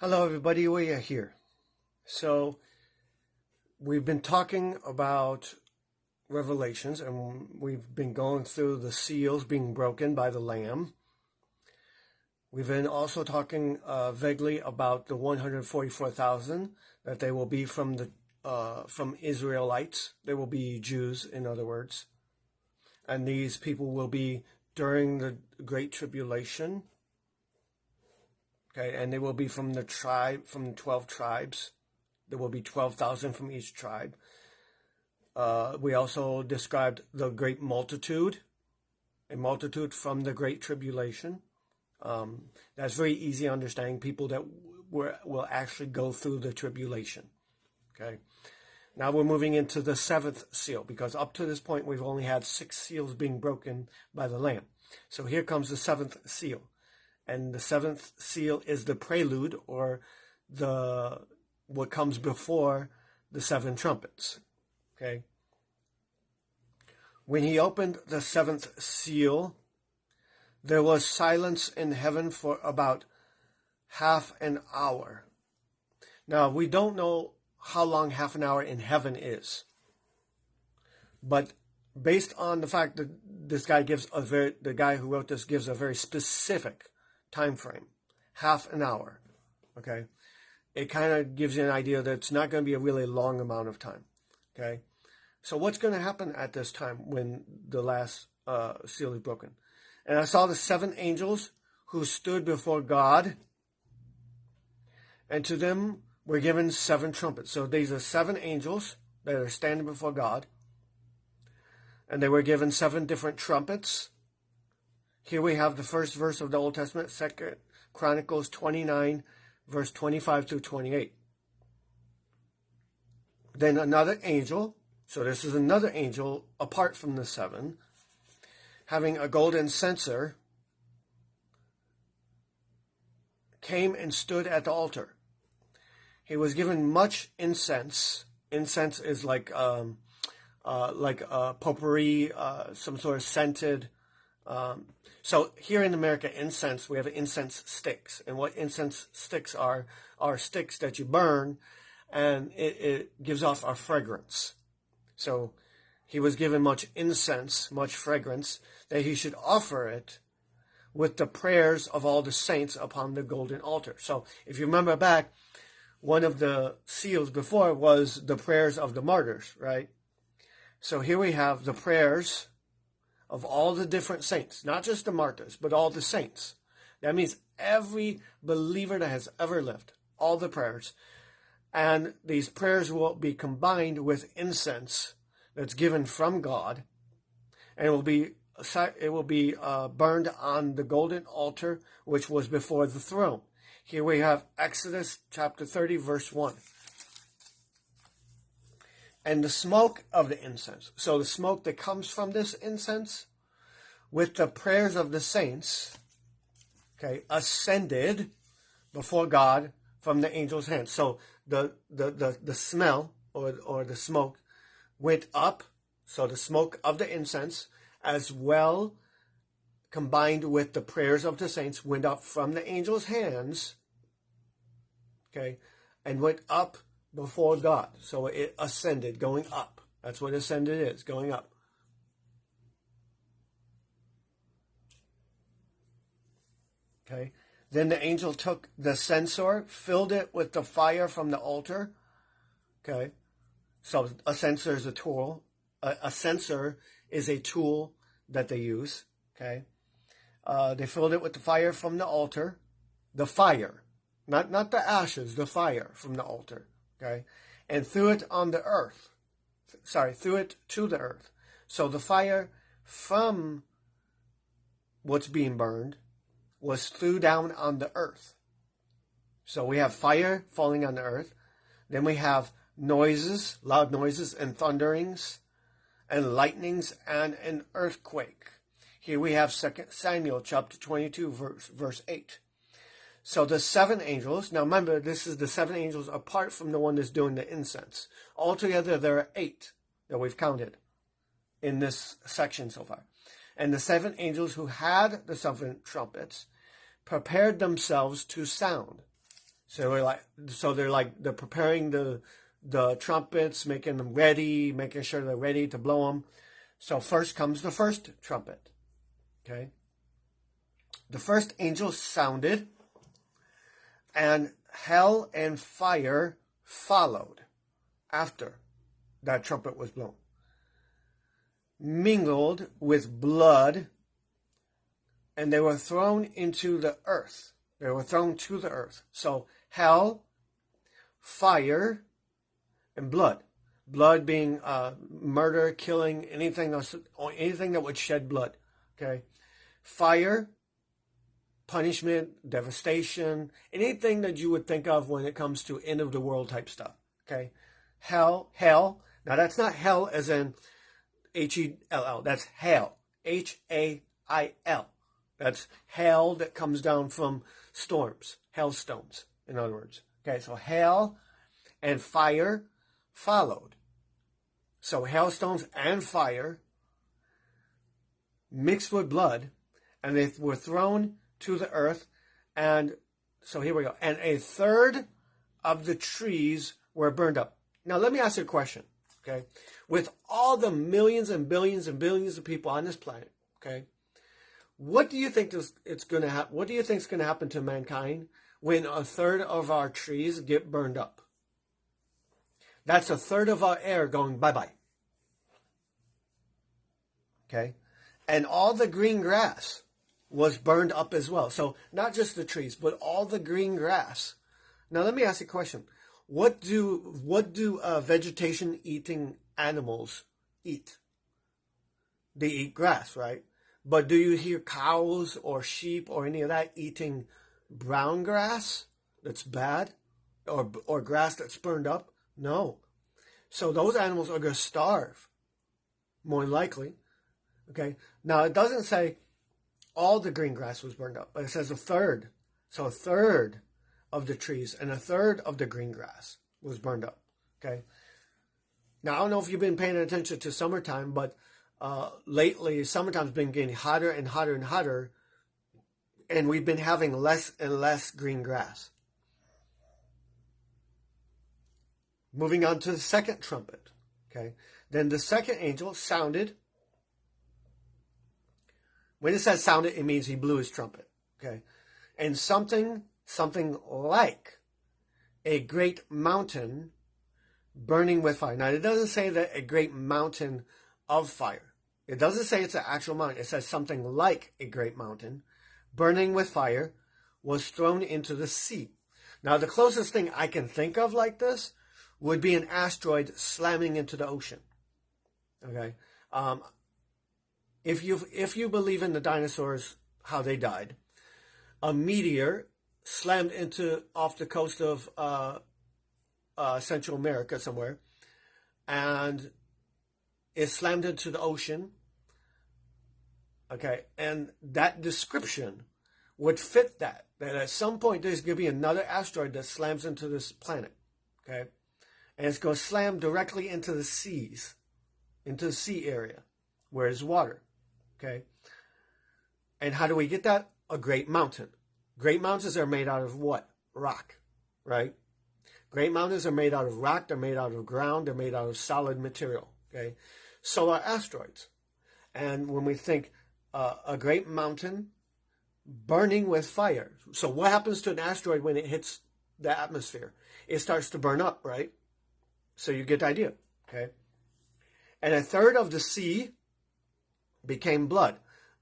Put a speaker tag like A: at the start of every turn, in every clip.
A: Hello, everybody. We are here. So, we've been talking about Revelations, and we've been going through the seals being broken by the Lamb. We've been also talking vaguely about the 144,000, that they will be from Israelites. They will be Jews, in other words. And these people will be during the Great Tribulation. Okay, and they will be from the 12 tribes. There will be 12,000 from each tribe. We also described the great multitude, a multitude from the Great Tribulation. That's very easy understanding, people that will actually go through the tribulation. Okay, now we're moving into the seventh seal, because up to this point we've only had 6 seals being broken by the Lamb. So here comes the seventh seal. And the seventh seal is the prelude, or what comes before the 7 trumpets. Okay. When he opened the 7th seal, there was silence in heaven for about half an hour. Now, we don't know how long half an hour in heaven is, but based on the fact that this guy the guy who wrote this gives a very specific time frame, half an hour. Okay, it kind of gives you an idea that it's not going to be a really long amount of time. Okay, so what's going to happen at this time when the last seal is broken? And I saw the 7 angels who stood before God, and to them were given 7 trumpets. So these are 7 angels that are standing before God, and they were given 7 different trumpets. Here we have the first verse of the Old Testament, 2 Chronicles 29, verse 25 through 28. Then another angel, so this is another angel apart from the 7, having a golden censer, came and stood at the altar. He was given much incense. Incense is like potpourri, some sort of scented. So here in America, incense, we have incense sticks. And what incense sticks are sticks that you burn, and it gives off a fragrance. So he was given much incense, much fragrance, that he should offer it with the prayers of all the saints upon the golden altar. So if you remember back, one of the seals before was the prayers of the martyrs, right? So here we have the prayers of all the different saints, not just the martyrs, but all the saints. That means every believer that has ever lived, all the prayers. And these prayers will be combined with incense that's given from God, and it will be burned on the golden altar, which was before the throne. Here we have Exodus chapter 30, verse 1. And the smoke of the incense. So the smoke that comes from this incense with the prayers of the saints, okay, ascended before God from the angel's hand. So the smell or the smoke went up. So the smoke of the incense, as well combined with the prayers of the saints, went up from the angel's hands, okay, and went up before God. So it ascended, going up. That's what ascended is, going up. Okay. Then the angel took the censer, filled it with the fire from the altar. Okay. So a censer is a tool. A censer is a tool that they use. Okay. They filled it with the fire from the altar. The fire. Not the ashes, the fire from the altar. Okay, and threw it on the earth. Threw it to the earth. So the fire from what's being burned was threw down on the earth. So we have fire falling on the earth. Then we have noises, loud noises, and thunderings, and lightnings, and an earthquake. Here we have 2 Samuel chapter 22, verse 8. So the 7 angels, now remember, this is the 7 angels apart from the one that's doing the incense. Altogether, there are 8 that we've counted in this section so far. And the 7 angels who had the 7 trumpets prepared themselves to sound. They're preparing the trumpets, making them ready, making sure they're ready to blow them. So first comes the first trumpet. Okay. The first angel sounded, and hell and fire followed after that trumpet was blown, mingled with blood, and they were thrown into the earth. They were thrown to the earth. So hell, fire, and blood. Blood being murder, killing, anything that would shed blood. Okay. Fire, punishment, devastation, anything that you would think of when it comes to end of the world type stuff. Okay. Hell. Now that's not hell as in Hell. That's hail. Hail. That's hail that comes down from storms. Hailstones, in other words. Okay, so hail and fire followed. So hailstones and fire mixed with blood, and they were thrown to the earth. And so here we go. And a third of the trees were burned up. Now let me ask you a question. Okay, with all the millions and billions and billions of people on this planet, okay, what do you think it's going to happen? What do you think is going to happen to mankind when a third of our trees get burned up? That's a third of our air going bye-bye. Okay, and all the green grass was burned up as well. So not just the trees, but all the green grass. Now let me ask you a question. What do vegetation eating animals eat? They eat grass, right? But do you hear cows or sheep or any of that eating brown grass that's bad, or grass that's burned up? No. So those animals are going to starve, more than likely. Okay. Now it doesn't say all the green grass was burned up, but it says a third. So a third of the trees and a third of the green grass was burned up. Okay. Now I don't know if you've been paying attention to summertime, but lately summertime's been getting hotter and hotter and hotter, and we've been having less and less green grass. Moving on to the second trumpet. Okay. Then the second angel sounded. When it says sounded, it means he blew his trumpet. Okay. And something like a great mountain burning with fire. Now, it doesn't say that a great mountain of fire. It doesn't say it's an actual mountain. It says something like a great mountain burning with fire was thrown into the sea. Now, the closest thing I can think of like this would be an asteroid slamming into the ocean. Okay. If you believe in the dinosaurs, how they died, a meteor slammed off the coast of Central America somewhere, and it slammed into the ocean. Okay, and that description would fit that at some point there's going to be another asteroid that slams into this planet. Okay, and it's going to slam directly into the seas, into the sea area where there's water. Okay, and how do we get that? A great mountain. Great mountains are made out of what? Rock, right? Great mountains are made out of rock. They're made out of ground. They're made out of solid material. Okay, so are asteroids. And when we think a great mountain burning with fire, so what happens to an asteroid when it hits the atmosphere? It starts to burn up, right? So you get the idea. Okay, and a third of the sea became blood.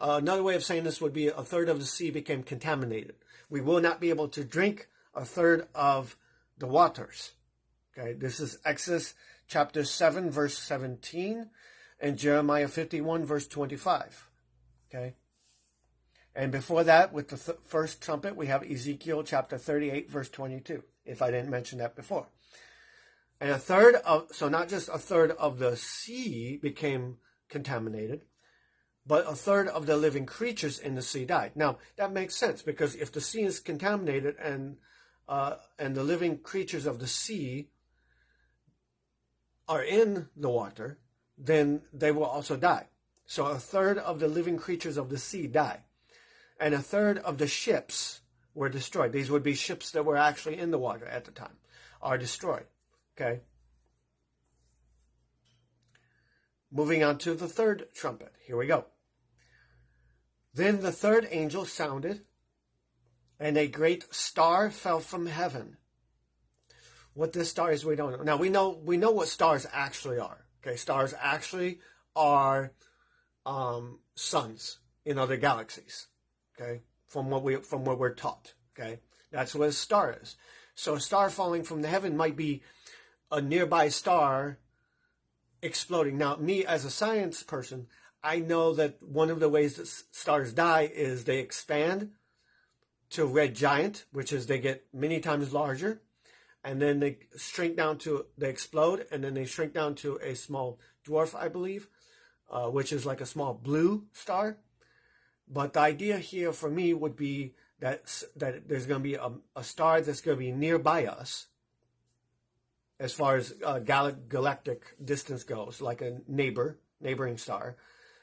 A: Another way of saying this would be a third of the sea became contaminated. We will not be able to drink a third of the waters. Okay, this is Exodus chapter 7, verse 17, and Jeremiah 51, verse 25. Okay, and before that, with the first trumpet, we have Ezekiel chapter 38, verse 22, if I didn't mention that before. And so not just a third of the sea became contaminated, but a third of the living creatures in the sea died. Now, that makes sense, because if the sea is contaminated and the living creatures of the sea are in the water, then they will also die. So a third of the living creatures of the sea die. And a third of the ships were destroyed. These would be ships that were actually in the water at the time, are destroyed. Okay. Moving on to the third trumpet. Here we go. Then the third angel sounded, and a great star fell from heaven. What this star is, we don't know. Now we know what stars actually are. Okay, stars actually are suns in other galaxies. Okay, from what we're taught. Okay, that's what a star is. So a star falling from the heaven might be a nearby star exploding. Now, me as a science person, I know that one of the ways that stars die is they expand to red giant, which is they get many times larger, and then they shrink down to, they explode, and then they shrink down to a small dwarf, I believe, which is like a small blue star. But the idea here for me would be that there's going to be a star that's going to be nearby us, as far as galactic distance goes, like a neighboring star,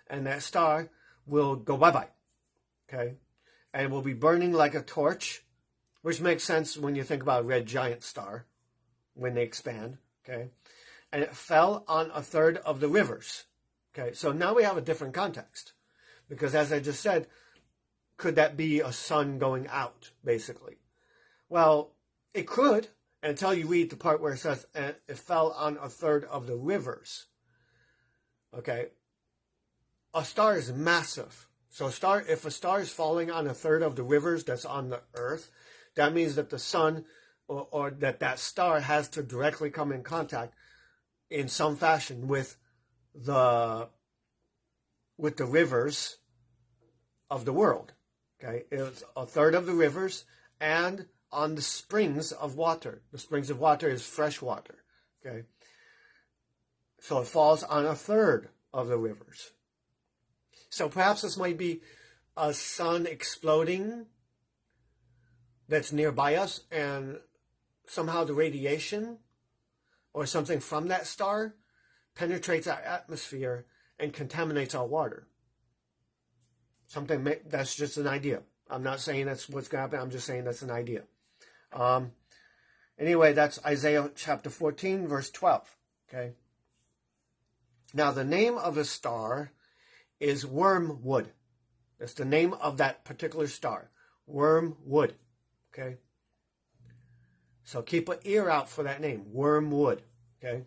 A: and that star will go bye-bye, okay? And will be burning like a torch, which makes sense when you think about a red giant star, when they expand, okay? And it fell on a third of the rivers, okay? So now we have a different context, because as I just said, could that be a sun going out, basically? Well, it could, until you read the part where it says it fell on a third of the rivers. Okay. A star is massive. So if a star is falling on a third of the rivers that's on the earth, that means that the sun or that star has to directly come in contact in some fashion with the rivers of the world. Okay. It's a third of the rivers and on the springs of water. The springs of water is fresh water. Okay. So it falls on a third of the rivers. So perhaps this might be a sun exploding that's nearby us, and somehow the radiation or something from that star penetrates our atmosphere and contaminates our water. Something that's just an idea. I'm not saying that's what's going to happen. I'm just saying that's an idea. Anyway, that's Isaiah chapter 14, verse 12. Okay. Now, the name of the star is Wormwood. That's the name of that particular star. Wormwood. Okay. So keep an ear out for that name. Wormwood. Okay.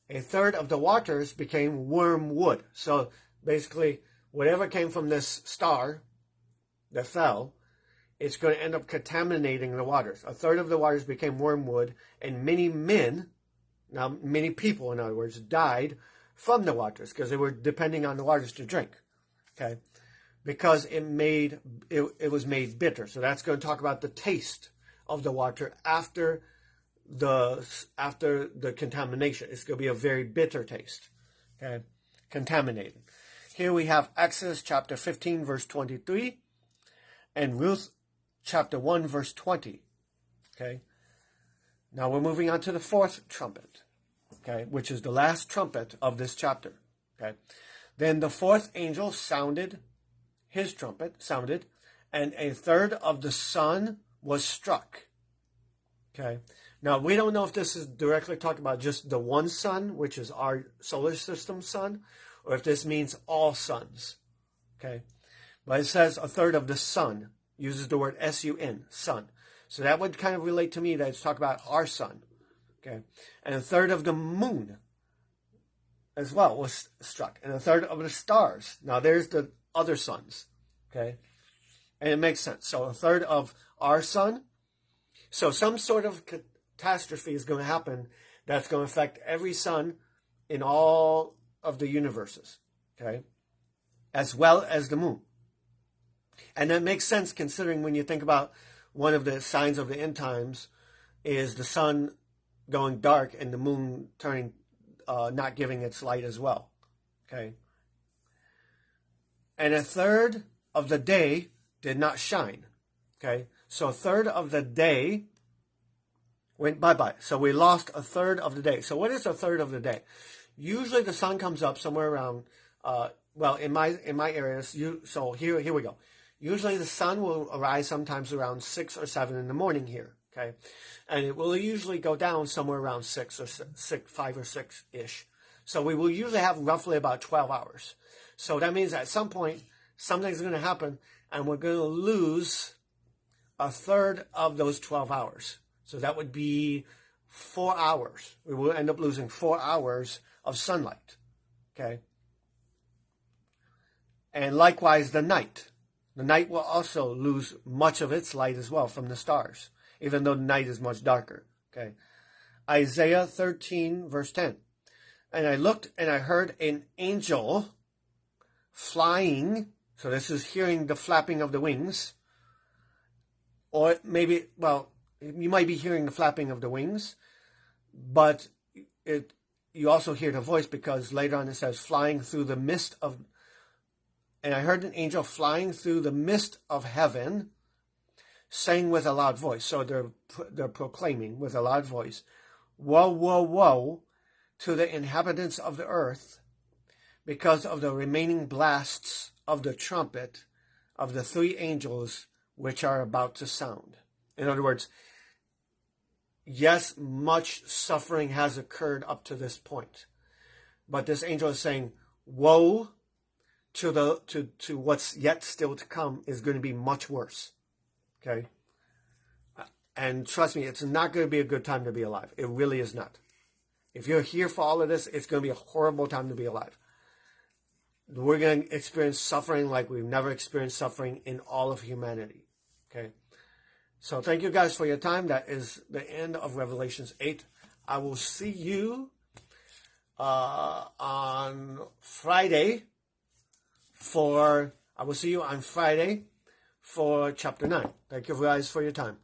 A: A third of the waters became wormwood. So basically, whatever came from this star that fell, it's going to end up contaminating the waters. A third of the waters became wormwood, and many people, in other words, died from the waters because they were depending on the waters to drink. Okay, because it was made bitter. So that's going to talk about the taste of the water after the contamination. It's going to be a very bitter taste. Okay, contaminated. Here we have Exodus chapter 15, verse 23, and Ruth chapter 1, verse 20. Okay. Now we're moving on to the fourth trumpet. Okay, which is the last trumpet of this chapter. Okay. Then the fourth angel sounded, and a third of the sun was struck. Okay. Now we don't know if this is directly talking about just the one sun, which is our solar system sun, or if this means all suns. Okay. But it says a third of the sun. Uses the word S-U-N, sun. So that would kind of relate to me that it's talking about our sun. Okay. And a third of the moon as well was struck. And a third of the stars. Now there's the other suns. Okay. And it makes sense. So a third of our sun. So some sort of catastrophe is going to happen that's going to affect every sun in all of the universes. Okay. As well as the moon. And that makes sense considering when you think about one of the signs of the end times is the sun going dark and the moon turning, not giving its light as well. Okay. And a third of the day did not shine. Okay. So a third of the day went bye-bye. So we lost a third of the day. So what is a third of the day? Usually the sun comes up somewhere around, well, in my areas, so here we go. Usually the sun will arise sometimes around 6 or 7 in the morning here, okay? And it will usually go down somewhere around 6 or 5 or 6-ish. So we will usually have roughly about 12 hours. So that means at some point, something's going to happen, and we're going to lose a third of those 12 hours. So that would be 4 hours. We will end up losing 4 hours of sunlight, okay? And likewise, the night. The night will also lose much of its light as well from the stars, even though the night is much darker, okay? Isaiah 13, verse 10. And I looked and I heard an angel flying. So this is hearing the flapping of the wings. Or maybe, well, you might be hearing the flapping of the wings, but you also hear the voice, because later on it says flying through the mist of, and I heard an angel flying through the mist of heaven, saying with a loud voice. So they're proclaiming with a loud voice, woe, woe, woe to the inhabitants of the earth, because of the remaining blasts of the trumpet of the 3 angels which are about to sound. In other words, yes, much suffering has occurred up to this point, but this angel is saying, woe to what's yet still to come is going to be much worse. Okay? And trust me, it's not going to be a good time to be alive. It really is not. If you're here for all of this, it's going to be a horrible time to be alive. We're going to experience suffering like we've never experienced suffering in all of humanity. Okay? So thank you guys for your time. That is the end of Revelations 8. I will see you on Friday for chapter 9. Thank you guys for your time.